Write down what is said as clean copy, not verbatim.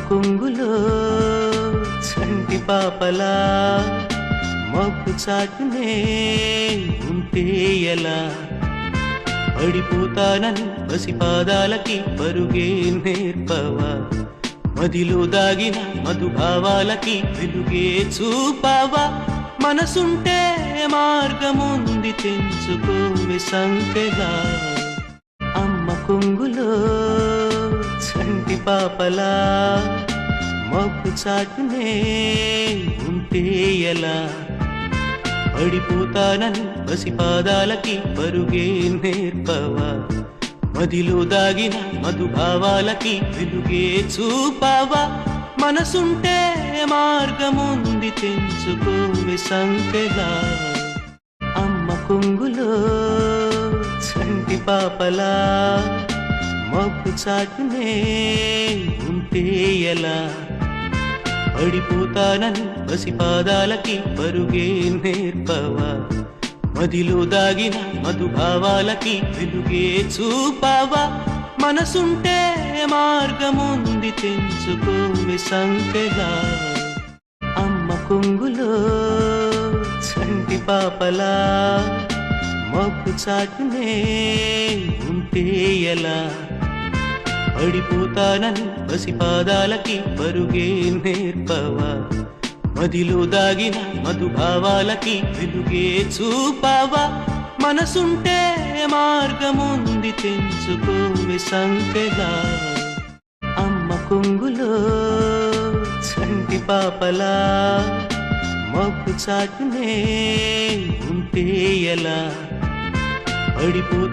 కొంగులో చంటి పాపలా మబ్బు చాటునే ఉంటే ఎలా పడిపోతానని పసిపాదాలకి పరుగే నేర్పవా మదిలో దాగిన మధుభావాలకి వెలుగే చూపావా మనసుంటే మార్గముంది తెంచుకోవే సంకెలా అమ్మ కొంగులో చంటి పాపలా మబ్బు చాటునే ఉంటే ఎలా పడిపోతానని పసిపాదాలకి పరుగే నేర్పవా మదిలో దాగిన మధుభావాలకి వెలుగే చూపావా మనసుంటే మార్గముంది తెంచుకోవే సంకెలా అమ్మ కొంగులో చంటి పాపలా మబ్బు చాటునే ఉంటే ఎలా పడిపోతానని పసిపాదాలకి పరుగే నేర్పవా మదిలో దాగిన మధుభావాలకి వెలుగే చూపావా మనసుంటే మార్గముంది తెంచుకోవే సంకెలా అమ్మ కొంగులో చంటి పాపలా మబ్బు చాటునే ఉంటే ఎలా పడిపోతానని పసిపాదాలకి పరుగే నేర్పవా మదిలో దాగిన మధుభావాలకి వెలుగే చూపావా మనసుంటే మార్గముంది తెంచుకోవే సంకెలా అమ్మ కొంగులో చంటి పాపలా మబ్బు చాటునే ఉంటే ఎలా పడిపోతా